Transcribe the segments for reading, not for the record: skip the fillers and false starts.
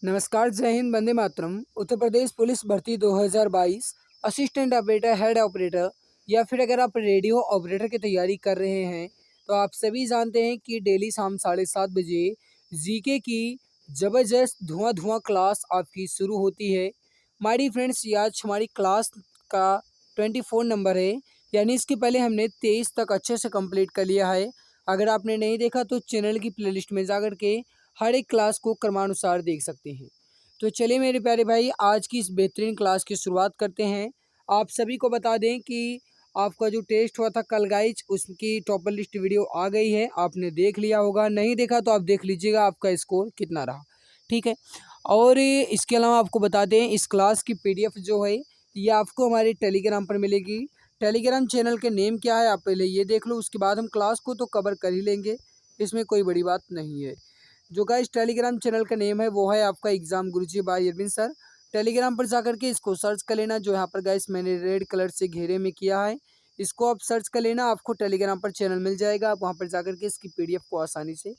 नमस्कार, जय हिंद, वंदे मातरम। उत्तर प्रदेश पुलिस भर्ती 2022 असिस्टेंट ऑपरेटर, हेड ऑपरेटर या फिर अगर आप रेडियो ऑपरेटर की तैयारी कर रहे हैं, तो आप सभी जानते हैं कि डेली शाम 7:30 बजे जीके की ज़बरदस्त धुआं-धुआं क्लास आपकी शुरू होती है। माय डियर फ्रेंड्स, ये आज हमारी क्लास का 24 नंबर है, यानी इसके पहले हमने 23 तक अच्छे से कंप्लीट कर लिया है। अगर आपने नहीं देखा तो चैनल की प्लेलिस्ट में जाकर के हर एक क्लास को क्रमानुसार देख सकते हैं। तो चलिए मेरे प्यारे भाई, आज की इस बेहतरीन क्लास की शुरुआत करते हैं। आप सभी को बता दें कि आपका जो टेस्ट हुआ था कल गाइज, उसकी टॉपर लिस्ट वीडियो आ गई है। आपने देख लिया होगा, नहीं देखा तो आप देख लीजिएगा आपका स्कोर कितना रहा। ठीक है। और इसके अलावा आपको बता दें, इस क्लास की पीडीएफ जो है ये आपको हमारे टेलीग्राम पर मिलेगी। टेलीग्राम चैनल के नेम क्या है आप पहले ये देख लो, उसके बाद हम क्लास को तो कवर कर ही लेंगे, इसमें कोई बड़ी बात नहीं है। जो गाइस टेलीग्राम चैनल का नेम है वो है आपका एग्जाम गुरुजी बाय अरविंद सर। टेलीग्राम पर जाकर के इसको सर्च कर लेना, जो यहाँ पर गाइस मैंने रेड कलर से घेरे में किया है, इसको आप सर्च कर लेना, आपको टेलीग्राम पर चैनल मिल जाएगा। आप वहाँ पर जाकर के इसकी पीडीएफ को आसानी से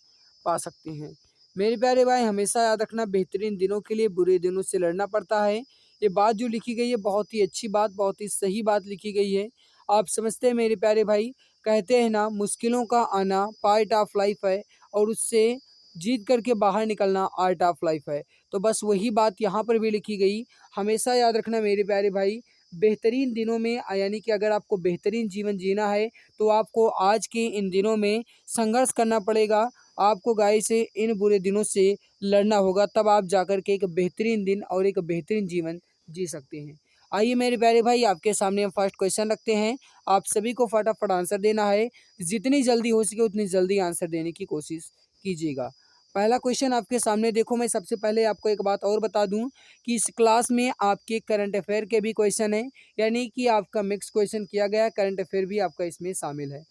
पा सकते हैं। मेरे प्यारे भाई, हमेशा याद रखना, बेहतरीन दिनों के लिए बुरे दिनों से लड़ना पड़ता है। ये बात जो लिखी गई है बहुत ही अच्छी बात, बहुत ही सही बात लिखी गई है। आप समझते हैं मेरे प्यारे भाई, कहते हैं ना, मुश्किलों का आना पार्ट ऑफ लाइफ है और उससे जीत करके बाहर निकलना आर्ट ऑफ लाइफ है। तो बस वही बात यहाँ पर भी लिखी गई। हमेशा याद रखना मेरे प्यारे भाई, बेहतरीन दिनों में यानी कि अगर आपको बेहतरीन जीवन जीना है तो आपको आज के इन दिनों में संघर्ष करना पड़ेगा। आपको गाय से इन बुरे दिनों से लड़ना होगा, तब आप जाकर के एक बेहतरीन दिन और एक बेहतरीन जीवन जी सकते हैं। आइए मेरे प्यारे भाई, आपके सामने हम फर्स्ट क्वेश्चन रखते हैं। आप सभी को फटाफट आंसर देना है। जितनी जल्दी हो सके उतनी जल्दी आंसर देने की कोशिश कीजिएगा। पहला क्वेश्चन आपके सामने देखो, मैं सबसे पहले आपको एक बात और बता दूं कि इस क्लास में आपके करंट अफेयर के भी क्वेश्चन हैं, यानी कि आपका मिक्स क्वेश्चन किया गया, करंट अफेयर भी आपका इसमें शामिल है।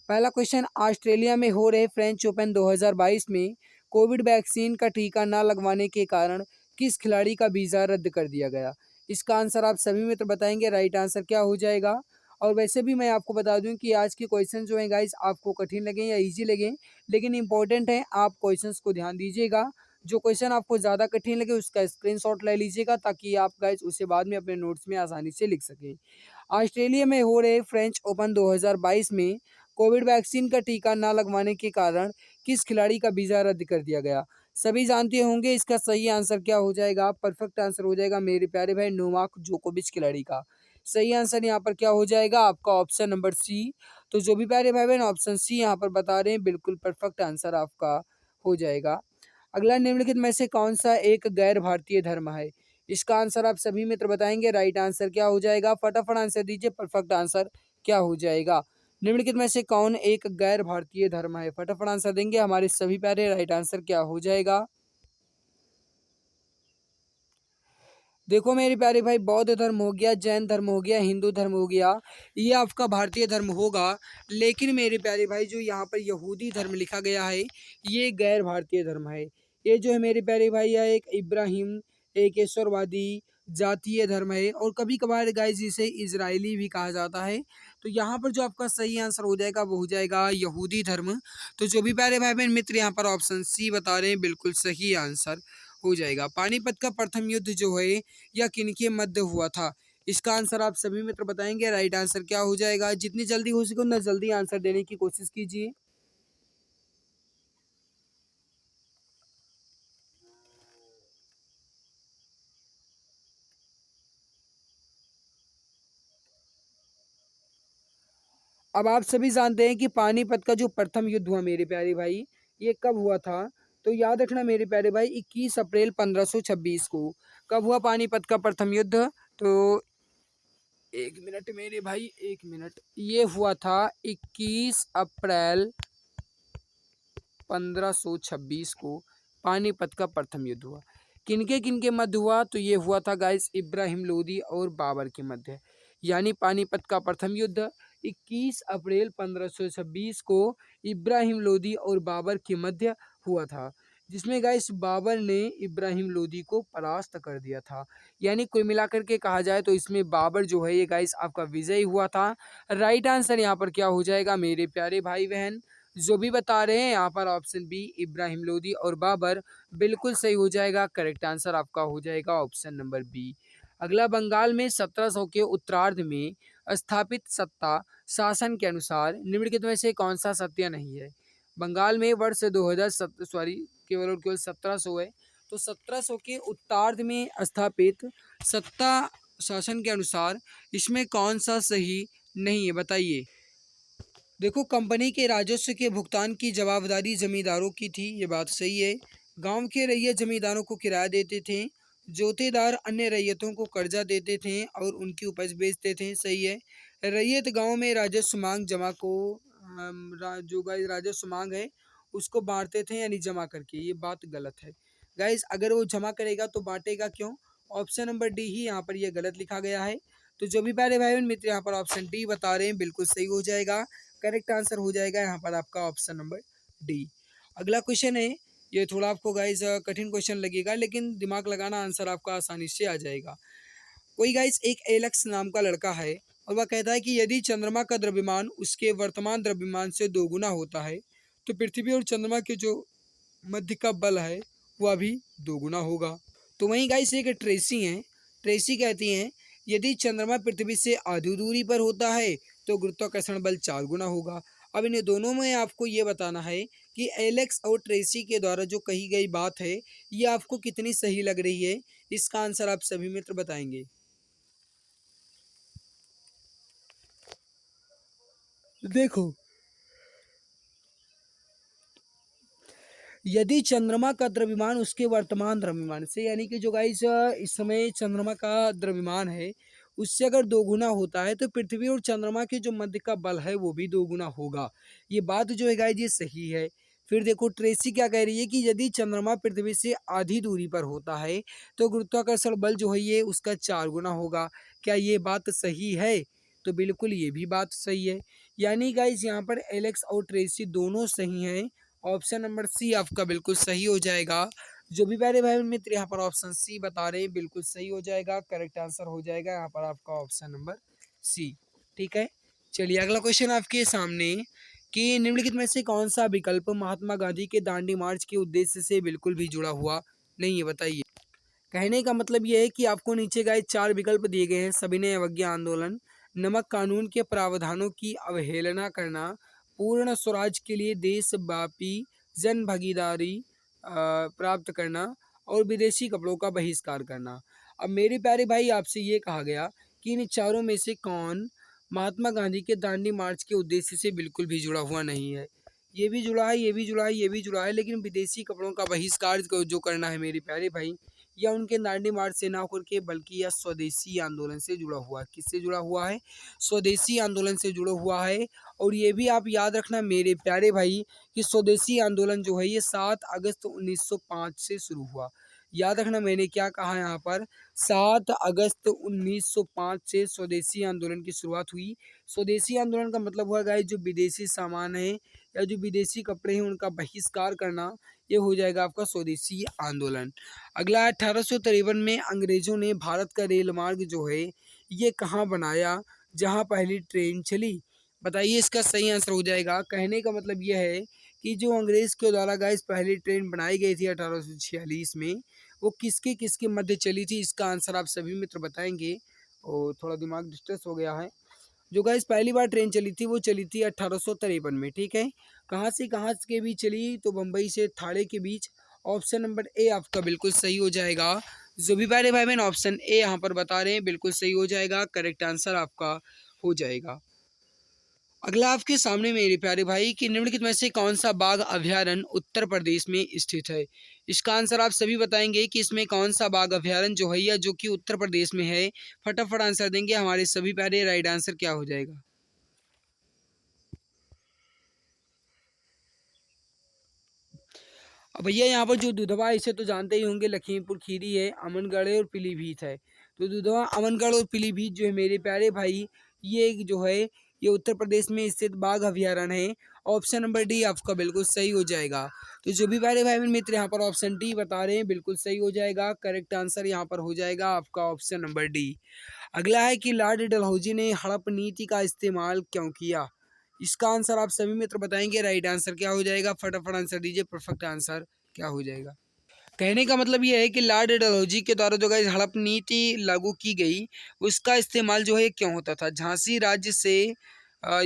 पहला क्वेश्चन, ऑस्ट्रेलिया में हो रहे फ्रेंच ओपन 2022 में कोविड वैक्सीन का टीका न लगवाने के कारण किस खिलाड़ी का वीज़ा रद्द कर दिया गया? इसका आंसर आप सभी मित्र बताएंगे, राइट आंसर क्या हो जाएगा। और वैसे भी मैं आपको बता दूं कि आज के क्वेश्चन जो हैं गाइस, आपको कठिन लगे या इजी लगे, लेकिन इंपॉर्टेंट है, आप क्वेश्चंस को ध्यान दीजिएगा। जो क्वेश्चन आपको ज़्यादा कठिन लगे उसका स्क्रीनशॉट ले लीजिएगा, ताकि आप गाइस उसे बाद में अपने नोट्स में आसानी से लिख सकें। ऑस्ट्रेलिया में हो रहे फ्रेंच ओपन 2022 में कोविड वैक्सीन का टीका न लगवाने के कारण किस खिलाड़ी का वीज़ा रद्द कर दिया गया? सभी जानते होंगे इसका सही आंसर क्या हो जाएगा। परफेक्ट आंसर हो जाएगा मेरे प्यारे भाई, नोवाक जोकोविच खिलाड़ी का। सही आंसर यहाँ पर क्या हो जाएगा आपका, ऑप्शन नंबर सी। तो जो भी प्यारे भाई बहन ऑप्शन सी यहाँ पर बता रहे हैं, बिल्कुल परफेक्ट आंसर आपका हो जाएगा। अगला, निम्नलिखित में से कौन सा एक गैर भारतीय धर्म है? इसका आंसर आप सभी मित्र बताएंगे, राइट आंसर क्या हो जाएगा। फटाफट आंसर दीजिए, परफेक्ट आंसर क्या हो जाएगा। निम्नलिखित में से कौन एक गैर भारतीय धर्म है? फटाफट आंसर देंगे हमारे सभी प्यारे, राइट आंसर क्या हो जाएगा। देखो मेरे प्यारे भाई, बौद्ध धर्म हो गया, जैन धर्म हो गया, हिंदू धर्म हो गया, ये आपका भारतीय धर्म होगा। लेकिन मेरे प्यारे भाई, जो यहाँ पर यहूदी धर्म लिखा गया है, ये गैर भारतीय धर्म है। ये जो है मेरे प्यारे भाई, यह एक इब्राहिम, एक ईश्वरवादी जातीय धर्म है, और कभी कभार गाइस इसे इजरायली भी कहा जाता है। तो यहाँ पर जो आपका सही आंसर हो जाएगा वो हो जाएगा यहूदी धर्म। तो जो भी प्यारे भाई बहन मित्र यहाँ पर ऑप्शन सी बता रहे हैं, बिल्कुल सही आंसर हो जाएगा। पानीपत का प्रथम युद्ध जो है या किनके मध्य हुआ था? इसका आंसर आप सभी मित्र बताएंगे, राइट आंसर क्या हो जाएगा। जितनी जल्दी हो सके उतना जल्दी आंसर देने की कोशिश कीजिए। अब आप सभी जानते हैं कि पानीपत का जो प्रथम युद्ध हुआ मेरे प्यारे भाई, ये कब हुआ था? तो याद रखना मेरे प्यारे भाई, 21 अप्रैल 1526 को। कब हुआ पानीपत का प्रथम युद्ध? तो एक मिनट मेरे भाई, एक मिनट, ये हुआ था 21 अप्रैल 1526 को पानीपत का प्रथम युद्ध हुआ। किनके किनके मध्य हुआ? तो ये हुआ था गाइस इब्राहिम लोदी और बाबर के मध्य। यानी पानीपत का प्रथम युद्ध 21 अप्रैल 1526 को इब्राहिम लोदी और बाबर के मध्य हुआ था, जिसमें गाइस बाबर ने इब्राहिम लोदी को परास्त कर दिया था। यानी कुल मिलाकर के कहा जाए तो इसमें बाबर जो है ये गाइस आपका विजयी हुआ था। राइट आंसर यहाँ पर क्या हो जाएगा मेरे प्यारे भाई बहन, जो भी बता रहे हैं यहाँ पर ऑप्शन बी इब्राहिम लोदी और बाबर बिल्कुल सही हो जाएगा। करेक्ट आंसर आपका हो जाएगा ऑप्शन नंबर बी। अगला, बंगाल में 1700 के उत्तरार्ध में स्थापित सत्ता शासन के अनुसार निम्नलिखित में से कौन सा सत्य नहीं है। बंगाल में वर्ष 2000 सॉरी केवल और केवल 1700 है, तो 1700 के उत्तरार्ध में स्थापित सत्ता शासन के अनुसार इसमें कौन सा सही नहीं है, बताइए। देखो, कंपनी के राजस्व के भुगतान की जवाबदारी जमींदारों की थी, ये बात सही है। गांव के रैयत जमींदारों को किराया देते थे। जोतेदार अन्य रैयतों को कर्जा देते थे और उनकी उपज बेचते थे, सही है। रैयत गांव में राजस्व मांग जमा को जो गाइस राजस्व मांग है उसको बांटते थे, यानी जमा करके, ये बात गलत है। गाइस, अगर वो जमा करेगा तो बांटेगा क्यों? ऑप्शन नंबर डी ही यहाँ पर यह गलत लिखा गया है। तो जो भी प्यारे भाई बहन मित्र यहाँ पर ऑप्शन डी बता रहे हैं बिल्कुल सही हो जाएगा। करेक्ट आंसर हो जाएगा यहाँ पर आपका ऑप्शन नंबर डी। अगला क्वेश्चन है, ये थोड़ा आपको गाइस कठिन क्वेश्चन लगेगा, लेकिन दिमाग लगाना, आंसर आपका आसानी से आ जाएगा। कोई गाइस एक एलेक्स नाम का लड़का है और वह कहता है कि यदि चंद्रमा का द्रव्यमान उसके वर्तमान द्रव्यमान से दोगुना होता है तो पृथ्वी और चंद्रमा के जो मध्य का बल है वह भी दोगुना होगा। तो वहीं गाइस एक ट्रेसी हैं, ट्रेसी कहती हैं यदि चंद्रमा पृथ्वी से आधी दूरी पर होता है तो गुरुत्वाकर्षण बल 4 गुना होगा। अब इन्हें दोनों में आपको ये बताना है कि एलेक्स और ट्रेसी के द्वारा जो कही गई बात है ये आपको कितनी सही लग रही है। इसका आंसर आप सभी मित्र बताएंगे। देखो, यदि चंद्रमा का द्रव्यमान उसके वर्तमान द्रव्यमान से, यानी कि जो गाइस इस समय चंद्रमा का द्रव्यमान है उससे अगर दोगुना होता है तो पृथ्वी और चंद्रमा के जो मध्य का बल है वो भी दोगुना होगा। ये बात जो है गाइस ये सही है। फिर देखो, ट्रेसी क्या कह रही है कि यदि चंद्रमा पृथ्वी से आधी दूरी पर होता है तो गुरुत्वाकर्षण बल जो है ये उसका 4 गुना होगा। क्या ये बात सही है? तो बिल्कुल ये भी बात सही है। यानी गाइस यहाँ पर एलेक्स और ट्रेसी दोनों सही हैं। ऑप्शन नंबर सी आपका बिल्कुल सही हो जाएगा। जो भी प्यारे भाई मित्र यहाँ पर ऑप्शन सी बता रहे हैं बिल्कुल सही हो जाएगा। करेक्ट आंसर हो जाएगा यहाँ पर आपका ऑप्शन नंबर सी। ठीक है, चलिए अगला क्वेश्चन आपके सामने कि निम्नलिखित में से कौन सा विकल्प महात्मा गांधी के दांडी मार्च के उद्देश्य से बिल्कुल भी जुड़ा हुआ नहीं है, बताइए। कहने का मतलब यह है कि आपको नीचे गाइस 4 विकल्प दिए गए हैं। सविनय अवज्ञा आंदोलन, नमक कानून के प्रावधानों की अवहेलना करना, पूर्ण स्वराज के लिए देशव्यापी जन भागीदारी प्राप्त करना और विदेशी कपड़ों का बहिष्कार करना। अब मेरे प्यारे भाई आपसे ये कहा गया कि इन चारों में से कौन महात्मा गांधी के दांडी मार्च के उद्देश्य से बिल्कुल भी जुड़ा हुआ नहीं है। ये भी जुड़ा है, ये भी जुड़ा है, ये भी जुड़ा है, लेकिन विदेशी कपड़ों का बहिष्कार जो करना है मेरे प्यारे भाई, या उनके दांडी मार्च से ना होकर के बल्कि यह स्वदेशी आंदोलन से जुड़ा हुआ है। किससे जुड़ा हुआ है? स्वदेशी आंदोलन से जुड़ा हुआ है। और ये भी आप याद रखना मेरे प्यारे भाई कि स्वदेशी आंदोलन जो है ये 7 अगस्त 1905 से शुरू हुआ। याद रखना मैंने क्या कहा यहाँ पर, 7 अगस्त 1905 से स्वदेशी आंदोलन की शुरुआत हुई। स्वदेशी आंदोलन का मतलब हुआ गाइस जो विदेशी सामान है या जो विदेशी कपड़े हैं उनका बहिष्कार करना, ये हो जाएगा आपका स्वदेशी आंदोलन। अगला, 1853 में अंग्रेजों ने भारत का रेल मार्ग जो है ये कहाँ बनाया जहाँ पहली ट्रेन चली, बताइए। इसका सही आंसर हो जाएगा, कहने का मतलब यह है कि जो अंग्रेज के द्वारा गाइस पहली ट्रेन बनाई गई थी 1846 में, वो किसके किसके मध्य चली थी, इसका आंसर आप सभी मित्र बताएंगे। और थोड़ा दिमाग डिस्टर्ब हो गया है। जो गाइस पहली बार ट्रेन चली थी वो चली थी 1853 में, ठीक है। कहाँ से कहाँ के बीच चली? तो बम्बई से ठाणे के बीच। ऑप्शन नंबर ए आपका बिल्कुल सही हो जाएगा। जो भी प्यारे भाई बहन ऑप्शन ए यहाँ पर बता रहे हैं बिल्कुल सही हो जाएगा। करेक्ट आंसर आपका हो जाएगा। अगला आपके सामने मेरे प्यारे भाई कि निम्नलिखित में से कौन सा बाघ अभयारण्य उत्तर प्रदेश में स्थित है। इसका आंसर आप सभी बताएंगे कि इसमें कौन सा बाघ अभयारण्य जो है या जो कि उत्तर प्रदेश में है। फटाफट आंसर देंगे हमारे सभी प्यारे। राइट आंसर क्या हो जाएगा? अब भैया यहाँ पर जो दुधवा, इसे तो जानते ही होंगे, लखीमपुर खीरी है, अमनगढ़ है और पीलीभीत है। तो दुधवा, अमनगढ़ और पीलीभीत जो है मेरे प्यारे भाई, ये जो है ये उत्तर प्रदेश में स्थित बाघ अभयारण्य है। ऑप्शन नंबर डी आपका बिल्कुल सही हो जाएगा। तो जो भी प्यारे भाई मित्र यहाँ पर ऑप्शन डी बता रहे हैं बिल्कुल सही हो जाएगा। करेक्ट आंसर यहाँ पर हो जाएगा आपका ऑप्शन नंबर डी। अगला है कि लॉर्ड डलहौजी ने हड़प नीति का इस्तेमाल क्यों किया। इसका आंसर आप सभी मित्र बताएंगे। राइट आंसर क्या हो जाएगा, फटाफट आंसर दीजिए। परफेक्ट आंसर क्या हो जाएगा। कहने का मतलब ये है कि लॉर्ड डलहौजी के द्वारा जो है हड़प नीति लागू की गई, उसका इस्तेमाल जो है क्यों होता था। झांसी राज्य से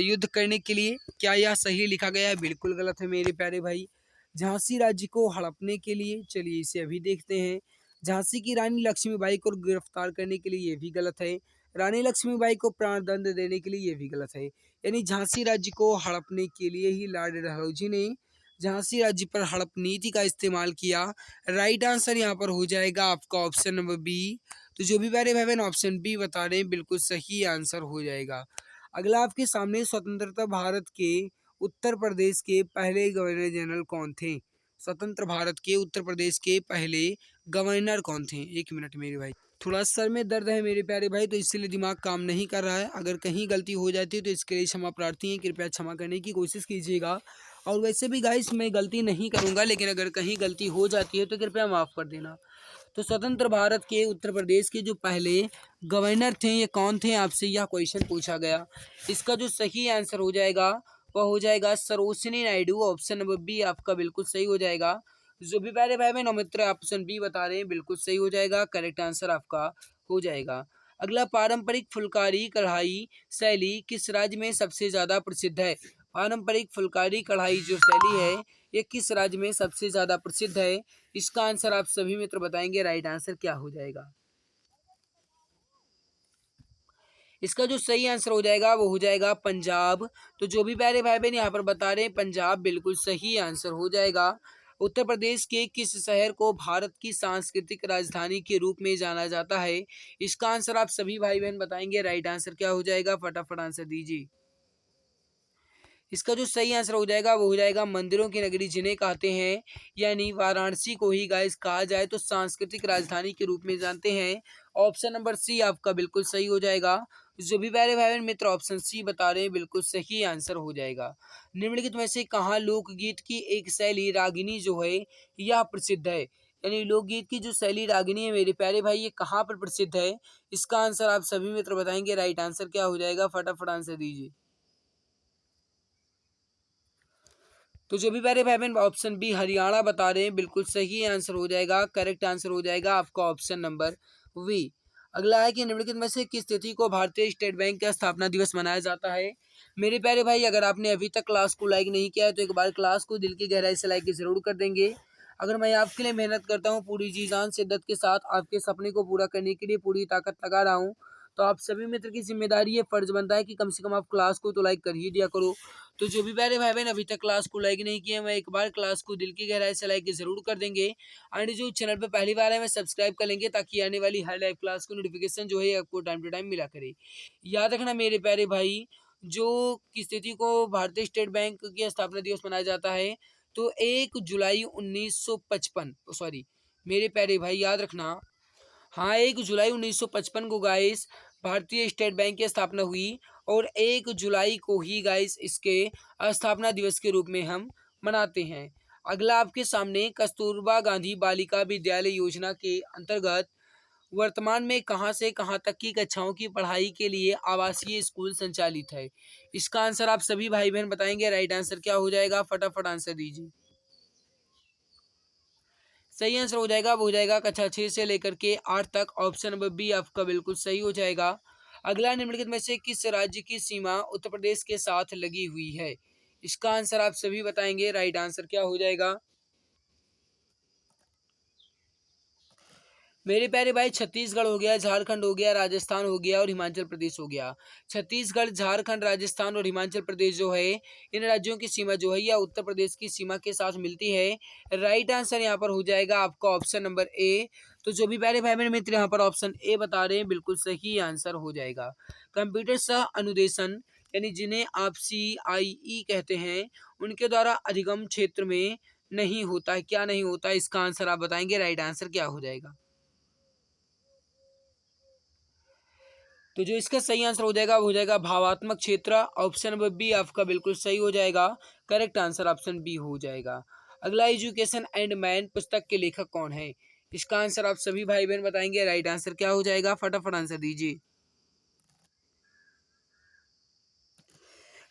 युद्ध करने के लिए। क्या यह सही लिखा गया है? बिल्कुल गलत है मेरे प्यारे भाई। झांसी राज्य को हड़पने के लिए, चलिए इसे अभी देखते हैं। झांसी की रानी लक्ष्मीबाई को गिरफ्तार करने के लिए, ये भी गलत है। रानी लक्ष्मीबाई को प्राणदंड देने के लिए, ये भी गलत है। यानी झांसी राज्य को हड़पने के लिए ही लॉर्ड डलहौजी ने झांसी राज्य पर हड़प नीति का इस्तेमाल किया। राइट आंसर यहाँ पर हो जाएगा आपका ऑप्शन नंबर बी। तो जो भी प्यारे भाई बहन ऑप्शन बी बता रहे हैं, बिल्कुल सही आंसर हो जाएगा। अगला आपके सामने, स्वतंत्रता भारत के उत्तर प्रदेश के पहले गवर्नर जनरल कौन थे। स्वतंत्र भारत के उत्तर प्रदेश के पहले गवर्नर कौन थे। एक मिनट मेरे भाई, थोड़ा सर में दर्द है मेरे प्यारे भाई, तो इसलिए दिमाग काम नहीं कर रहा है। अगर कहीं गलती हो जाती है तो इसके लिए क्षमा प्रार्थी है, कृपया क्षमा करने की कोशिश कीजिएगा। और वैसे भी गाइस मैं गलती नहीं करूंगा, लेकिन अगर कहीं गलती हो जाती है तो कृपया माफ़ कर देना। तो स्वतंत्र भारत के उत्तर प्रदेश के जो पहले गवर्नर थे, ये कौन थे, आपसे यह क्वेश्चन पूछा गया। इसका जो सही आंसर हो जाएगा वह हो जाएगा Sarojini Naidu. Option number B आपका बिल्कुल सही हो जाएगा। जो भी प्यारे भाई बहन मित्र ऑप्शन बी बता रहे हैं, बिल्कुल सही हो जाएगा। करेक्ट आंसर आपका हो जाएगा। अगला, पारंपरिक फुलकारी कढ़ाई शैली किस राज्य में सबसे ज्यादा प्रसिद्ध है। पारंपरिक फुलकारी कढ़ाई जो शैली है, ये किस राज्य में सबसे ज्यादा प्रसिद्ध है। इसका आंसर आप सभी मित्र बताएंगे। राइट आंसर क्या हो जाएगा। इसका जो सही आंसर हो जाएगा वो हो जाएगा पंजाब। तो जो भी प्यारे भाई बहन यहाँ पर बता रहे हैं, पंजाब बिल्कुल सही आंसर हो जाएगा। उत्तर प्रदेश के किस शहर को भारत की सांस्कृतिक राजधानी के रूप में जाना जाता है। इसका आंसर आप सभी भाई बहन बताएंगे। राइट आंसर क्या हो जाएगा, फटाफट आंसर दीजिए। इसका जो सही आंसर हो जाएगा वो हो जाएगा मंदिरों की नगरी जिन्हें कहते हैं, यानी वाराणसी को ही गाइस कहा जाए तो सांस्कृतिक राजधानी के रूप में जानते हैं। ऑप्शन नंबर सी आपका बिल्कुल सही हो जाएगा। जो भी प्यारे भाई बहन मित्र ऑप्शन सी बता रहे हैं, बिल्कुल सही आंसर हो जाएगा। निम्नलिखित में से कहाँ लोकगीत की एक शैली रागिनी जो है यह प्रसिद्ध है। यानी लोकगीत की जो शैली रागिनी है मेरे प्यारे भाई, ये कहाँ पर प्रसिद्ध है। इसका आंसर आप सभी मित्र बताएंगे। राइट आंसर क्या हो जाएगा, फटाफट आंसर दीजिए। तो जो भी प्यारे भाई बहन ऑप्शन बी हरियाणा बता रहे हैं, बिल्कुल सही आंसर हो जाएगा। करेक्ट आंसर हो जाएगा आपका ऑप्शन नंबर वी। अगला है कि निम्नलिखित में से किस तिथि को भारतीय स्टेट बैंक का स्थापना दिवस मनाया जाता है। मेरे प्यारे भाई, अगर आपने अभी तक क्लास को लाइक नहीं किया है तो एक बार क्लास को दिल की गहराई से लाइक जरूर कर देंगे। अगर मैं आपके लिए मेहनत करता हूँ पूरी जी जान शिद्दत के साथ, आपके सपने को पूरा करने के लिए पूरी ताकत लगा रहा हूँ, तो आप सभी मित्र की जिम्मेदारी है, फर्ज बनता है कि कम से कम आप क्लास को तो लाइक कर ही दिया करो। तो जो भी प्यारे भाई बहन अभी तक क्लास को लाइक नहीं किए, मैं एक बार क्लास को दिल की गहराई से लाइक जरूर कर देंगे। एंड जो चैनल पे पहली बार है मैं सब्सक्राइब कर लेंगे, ताकि आने वाली हर लाइव क्लास को नोटिफिकेशन जो है आपको टाइम टू टाइम मिला करे। याद रखना मेरे प्यारे भाई, जो किस तिथि को भारतीय स्टेट बैंक की स्थापना दिवस मनाया जाता है, तो 1 जुलाई 1955, सॉरी मेरे प्यारे भाई याद रखना, हाँ 1 जुलाई 1955 को गाइस भारतीय स्टेट बैंक की स्थापना हुई। और 1 जुलाई को ही गाइस इसके स्थापना दिवस के रूप में हम मनाते हैं। अगला आपके सामने, कस्तूरबा गांधी बालिका विद्यालय योजना के अंतर्गत वर्तमान में कहां से कहां तक की कक्षाओं की पढ़ाई के लिए आवासीय स्कूल संचालित है। इसका आंसर आप सभी भाई बहन बताएंगे। राइट आंसर क्या हो जाएगा, फटाफट आंसर दीजिए। सही आंसर हो जाएगा वो हो जाएगा कक्षा 6 से लेकर के 8 तक। ऑप्शन नंबर बी आपका बिल्कुल सही हो जाएगा। अगला, निम्नलिखित में से किस राज्य की सीमा उत्तर प्रदेश के साथ लगी हुई है। इसका आंसर आप सभी बताएंगे। राइट आंसर क्या हो जाएगा। मेरे प्यारे भाई, छत्तीसगढ़ हो गया, झारखंड हो गया, राजस्थान हो गया और हिमाचल प्रदेश हो गया। छत्तीसगढ़, झारखंड, राजस्थान और हिमाचल प्रदेश जो है, इन राज्यों की सीमा जो है या उत्तर प्रदेश की सीमा के साथ मिलती है। राइट आंसर यहाँ पर हो जाएगा आपका ऑप्शन नंबर ए। तो जो भी प्यारे भाई बहन मित्र यहाँ पर ऑप्शन ए बता रहे हैं, बिल्कुल सही आंसर हो जाएगा। कंप्यूटर सह अनुदेशन, यानी जिन्हें आप CIE कहते हैं, उनके द्वारा अधिगम क्षेत्र में नहीं होता है। क्या नहीं होता, इसका आंसर आप बताएंगे। राइट आंसर क्या हो जाएगा। तो जो इसका सही आंसर हो जाएगा वो हो जाएगा भावात्मक क्षेत्र। ऑप्शन नंबर बी आपका बिल्कुल सही हो जाएगा। करेक्ट आंसर ऑप्शन बी हो जाएगा। अगला, एजुकेशन एंड मैन पुस्तक के लेखक कौन है। इसका आंसर आप सभी भाई बहन बताएंगे। राइट आंसर क्या हो जाएगा, फटाफट आंसर दीजिए।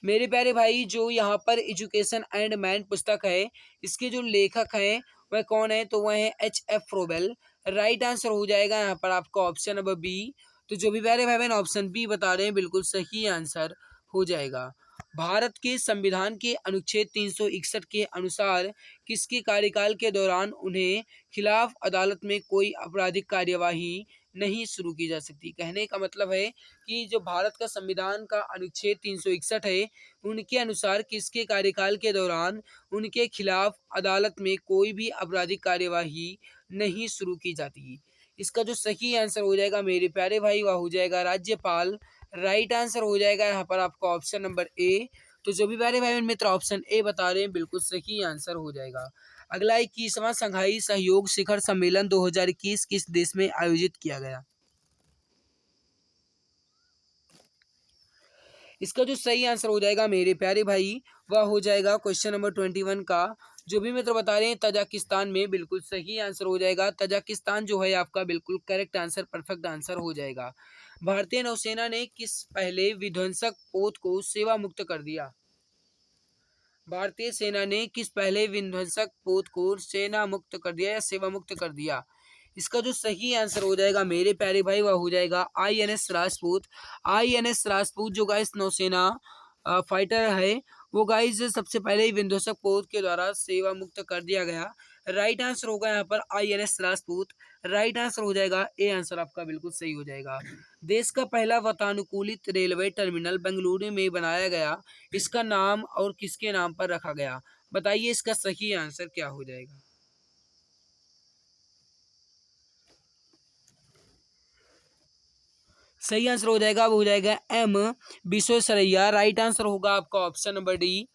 मेरे प्यारे भाई जो यहाँ पर एजुकेशन एंड मैन पुस्तक है, इसके जो लेखक हैं वह कौन है, तो वह है H.F. फ्रोबेल। राइट आंसर हो जाएगा यहाँ पर आपका ऑप्शन नंबर बी। तो जो भी प्यारे भाई बहन ऑप्शन बी बता रहे हैं बिल्कुल सही आंसर हो जाएगा। भारत के संविधान के अनुच्छेद 361 के अनुसार किसके कार्यकाल के दौरान उन्हें खिलाफ अदालत में कोई आपराधिक कार्यवाही नहीं शुरू की जा सकती। कहने का मतलब है कि जो भारत का संविधान का अनुच्छेद 361 है, उनके अनुसार किसके कार्यकाल के दौरान उनके खिलाफ अदालत में कोई भी आपराधिक कार्यवाही नहीं शुरू की जाती। इसका जो सही आंसर हो जाएगा मेरे प्यारे भाई वह हो जाएगा राज्यपाल। राइट आंसर हो जाएगा यहाँ पर आपका ऑप्शन नंबर ए। तो जो भी प्यारे भाई बहन मित्र ऑप्शन ए बता रहे हैं बिल्कुल सही आंसर हो जाएगा। अगला 21वां संघाई सहयोग शिखर सम्मेलन 2021 किस देश में आयोजित किया गया। इसका जो सही आंसर हो जाएगा मेरे प्यारे भाई वह हो जाएगा क्वेश्चन नंबर 21 का जो भी मित्र बता रहे हैं तजाकिस्तान में, बिल्कुल सही आंसर हो जाएगा। तजाकिस्तान जो है आपका बिल्कुल करेक्ट आंसर, परफेक्ट आंसर हो जाएगा। भारतीय नौसेना ने किस पहले विध्वंसक पोत को सेवा मुक्त कर दिया। भारतीय सेना ने किस पहले विध्वंसक पोत को सेना मुक्त कर दिया या सेवा मुक्त कर दिया। इसका जो सही आंसर हो जाएगा मेरे प्यारे भाई वह हो जाएगा INS राजपूत। INS राजपूत जो गाइस नौसेना फाइटर है वो गाइस सबसे पहले ही विध्वंसक पोत के द्वारा सेवा मुक्त कर दिया गया। राइट आंसर होगा यहाँ पर INS राजपूत। राइट आंसर हो जाएगा ए आंसर आपका बिल्कुल सही हो जाएगा। देश का पहला वातानुकूलित रेलवे टर्मिनल बेंगलुरु में बनाया गया, इसका नाम और किसके नाम पर रखा गया। बताइए इसका सही आंसर क्या हो जाएगा। सही आंसर हो जाएगा वो हो जाएगा M विश्वेश्वरैया। राइट आंसर होगा आपका ऑप्शन नंबर डी।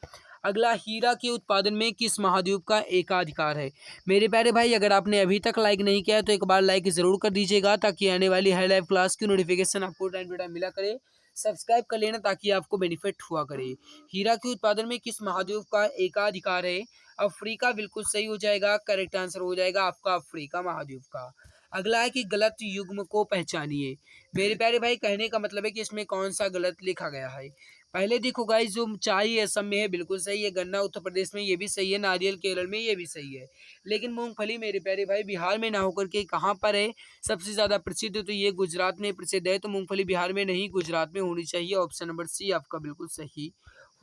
अगला हीरा के उत्पादन में किस महाद्वीप का एकाधिकार है। मेरे प्यारे भाई अगर आपने अभी तक लाइक नहीं किया है तो एक बार लाइक जरूर कर दीजिएगा ताकि आने वाली हाई लाइव क्लास की नोटिफिकेशन आपको टाइम टू टाइम मिला करे। सब्सक्राइब कर लेना ताकि आपको बेनिफिट हुआ करे। हीरा के उत्पादन में किस महाद्वीप का एकाधिकार है। अफ्रीका बिल्कुल सही हो जाएगा, करेक्ट आंसर हो जाएगा आपका अफ्रीका महाद्वीप का। अगला है कि गलत युग्म को पहचानिए। मेरे प्यारे भाई कहने का मतलब है कि इसमें कौन सा गलत लिखा गया है। पहले देखो गाइस जो चाय असम में है बिल्कुल सही है, गन्ना उत्तर प्रदेश में ये भी सही है, नारियल केरल में ये भी सही है, लेकिन मूंगफली मेरे प्यारे भाई बिहार में ना होकर के कहाँ पर है सबसे ज्यादा प्रसिद्ध, तो ये गुजरात में प्रसिद्ध है। तो मूंगफली बिहार में नहीं गुजरात में होनी चाहिए। ऑप्शन नंबर सी आपका बिल्कुल सही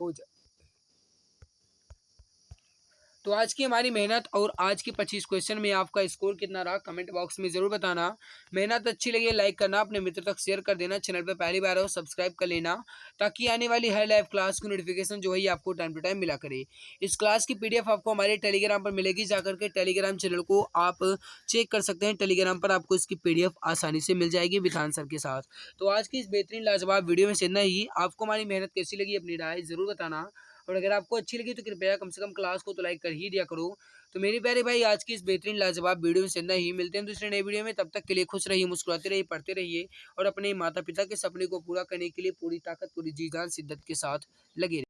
हो जाए। तो आज की हमारी मेहनत और आज के 25 क्वेश्चन में आपका स्कोर कितना रहा कमेंट बॉक्स में जरूर बताना। मेहनत अच्छी लगी लाइक करना, अपने मित्र तक शेयर कर देना, चैनल पर पहली बार हो सब्सक्राइब कर लेना ताकि आने वाली हर लाइव क्लास की नोटिफिकेशन जो है आपको टाइम टू टाइम मिला करे। इस क्लास की PDF आपको हमारे टेलीग्राम पर मिलेगी, जाकर के टेलीग्राम चैनल को आप चेक कर सकते हैं। टेलीग्राम पर आपको इसकी PDF आसानी से मिल जाएगी विधान सर के साथ। तो आज की इस बेहतरीन लाजवाब वीडियो में से इतना ही। आपको हमारी मेहनत कैसी लगी अपनी राय जरूर बताना, और अगर आपको अच्छी लगी तो कृपया कम से कम क्लास को तो लाइक कर ही दिया करो। तो मेरे प्यारे भाई आज की इस बेहतरीन लाजवाब वीडियो में से इतना ही। मिलते हैं दूसरे नए वीडियो में, तब तक के लिए खुश रहिए, मुस्कुराते रहिए, पढ़ते रहिए और अपने माता पिता के सपने को पूरा करने के लिए पूरी ताकत पूरी जी जान शिद्दत के साथ लगे रहिए।